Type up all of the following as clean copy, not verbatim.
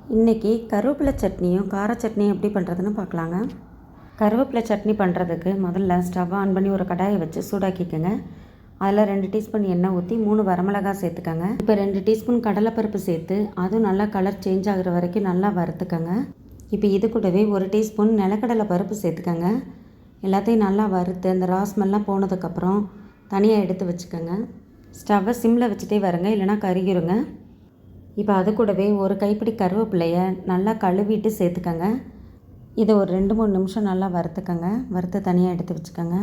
இன்றைக்கி கருவேப்பிலை சட்னியும் கார சட்னியும் எப்படி பண்ணுறதுன்னு பார்க்கலாங்க. கருவேப்பிலை சட்னி பண்ணுறதுக்கு முதல்ல ஸ்டவ் ஆன் பண்ணி ஒரு கடாயை வச்சு சூடாக்கிக்கோங்க. அதில் 2 டீஸ்பூன் எண்ணெய் ஊற்றி 3 வரமிளகாய் சேர்த்துக்கோங்க. இப்போ 2 டீஸ்பூன் கடலைப்பருப்பு சேர்த்து அதுவும் நல்லா கலர் சேஞ்ச் ஆகிற வரைக்கும் நல்லா வறுத்துக்கோங்க. இப்போ இது கூடவே 1 டீஸ்பூன் நிலக்கடலை பருப்பு சேர்த்துக்கோங்க. எல்லாத்தையும் நல்லா வறுத்து அந்த ராஸ்மெல்லாம் போனதுக்கப்புறம் தனியாக எடுத்து வச்சுக்கோங்க. ஸ்டவ்வை சிம்மில் வச்சுட்டே வருங்க, இல்லைனா கருகிருங்க. இப்போ அது கூடவே ஒரு கைப்பிடி கருவேப்பிலையை நல்லா கழுவிட்டு சேர்த்துக்கோங்க. இதை ஒரு 2-3 நிமிஷம் நல்லா வறுத்துக்கோங்க. வறுத்து தனியாக எடுத்து வச்சுக்கோங்க.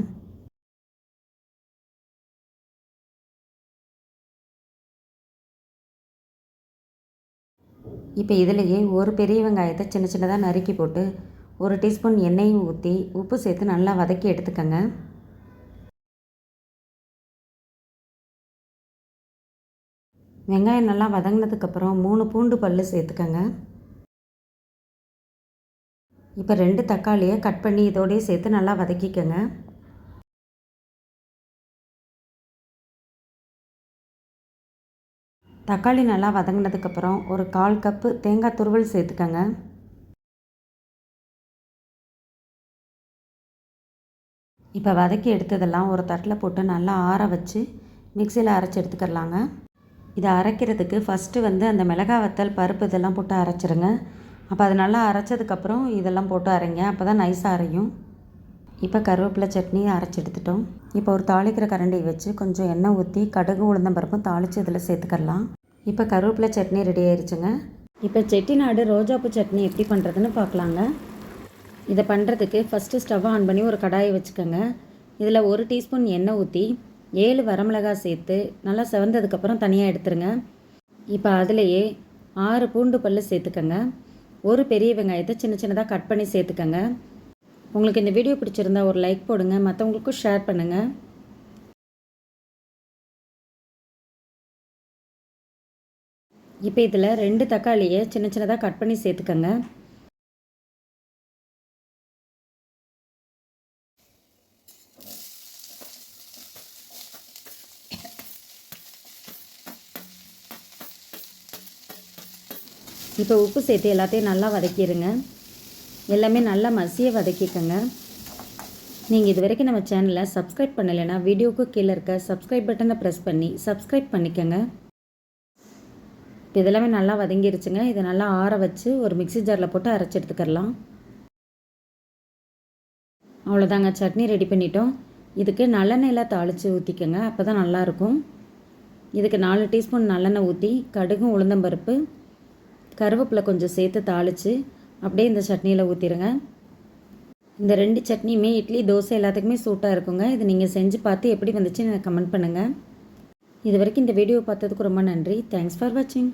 இப்போ இதிலேயே ஒரு பெரிய வெங்காயத்தை சின்ன சின்னதாக நறுக்கி போட்டு 1 டீஸ்பூன் எண்ணெயும் ஊற்றி உப்பு சேர்த்து நல்லா வதக்கி எடுத்துக்கோங்க. வெங்காயம் நல்லா வதங்கினதுக்கப்புறம் 3 பூண்டு பல் சேர்த்துக்கோங்க. இப்போ 2 தக்காளியை கட் பண்ணி இதோடய சேர்த்து நல்லா வதக்கிக்கோங்க. தக்காளி நல்லா வதங்கினதுக்கப்புறம் ஒரு 1/4 கப்பு தேங்காய் துருவல் சேர்த்துக்கோங்க. இப்போ வதக்கி எடுத்ததெல்லாம் ஒரு தட்டில் போட்டு நல்லா ஆற வச்சு மிக்சியில் அரைச்சி எடுத்துக்கிடலாங்க. இதை அரைக்கிறதுக்கு ஃபஸ்ட்டு அந்த மிளகாய் வத்தல் பருப்பு இதெல்லாம் போட்டு அரைச்சிருங்க. அப்போ அது நல்லா அரைச்சதுக்கப்புறம் இதெல்லாம் போட்டு அரைங்க, அப்போ தான் நைஸாக அரையும். இப்போ கருவேப்பிலை சட்னி அரைச்சி எடுத்துட்டோம். இப்போ ஒரு தாளிக்கிற கரண்டியை வச்சு கொஞ்சம் எண்ணெய் ஊற்றி கடுகு உளுந்தம்பருப்பும் தாளித்து இதில் சேர்த்துக்கலாம். இப்போ கருவேப்பிலை சட்னி ரெடி ஆயிடுச்சுங்க. இப்போ செட்டிநாடு ரோஜாப்பூ சட்னி எப்படி பண்ணுறதுன்னு பார்க்கலாங்க. இதை பண்ணுறதுக்கு ஃபஸ்ட்டு ஸ்டவ் ஆன் பண்ணி ஒரு கடாயை வச்சுக்கோங்க. இதில் 1 டீஸ்பூன் எண்ணெய் ஊற்றி 7 வரமிளகாய் சேர்த்து நல்லா செவந்ததுக்கப்புறம் தனியாக எடுத்துருங்க. இப்போ அதிலேயே 6 பூண்டு பல் சேர்த்துக்கோங்க. ஒரு பெரிய வெங்காயத்தை சின்ன சின்னதாக கட் பண்ணி சேர்த்துக்கோங்க. உங்களுக்கு இந்த வீடியோ பிடிச்சிருந்தா ஒரு லைக் போடுங்க, மற்றவங்களுக்கும் ஷேர் பண்ணுங்கள். இப்போ இதில் 2 தக்காளியை சின்ன சின்னதாக கட் பண்ணி சேர்த்துக்கோங்க. இப்போ உப்பு சேர்த்து எல்லாத்தையும் நல்லா வதக்கிடுங்க. எல்லாமே நல்லா மசிய வதக்கிக்கோங்க. நீங்கள் இது வரைக்கும் நம்ம சேனலை சப்ஸ்கிரைப் பண்ணலைன்னா வீடியோவுக்கு கீழே இருக்க சப்ஸ்கிரைப் பட்டனை ப்ரெஸ் பண்ணி சப்ஸ்கிரைப் பண்ணிக்கோங்க. இப்போ இதெல்லாமே நல்லா வதங்கிருச்சுங்க. இதை நல்லா ஆற வச்சு ஒரு மிக்ஸி ஜாரில் போட்டு அரைச்சி எடுத்துக்கலாம். அவ்வளோதாங்க, சட்னி ரெடி பண்ணிட்டோம். இதுக்கு நல்லெண்ணெயில் தாளித்து ஊற்றிக்கோங்க, அப்போ தான் நல்லாயிருக்கும். இதுக்கு 4 டீஸ்பூன் நல்லெண்ணெய் ஊற்றி கடுகும் உளுந்தம்பருப்பு கருவேப்பிலை கொஞ்சம் சேர்த்து தாளித்து அப்படியே இந்த சட்னியில் ஊற்றிடுங்க. இந்த 2 சட்னியுமே இட்லி தோசை எல்லாத்துக்குமே சூட்டாக இருக்குங்க. இது நீங்கள் செஞ்சு பார்த்து எப்படி வந்துச்சுன்னு எனக்கு கமெண்ட் பண்ணுங்கள். இது வரைக்கும் இந்த வீடியோ பார்த்ததுக்கு ரொம்ப நன்றி. தேங்க்ஸ் ஃபார் வாட்சிங்.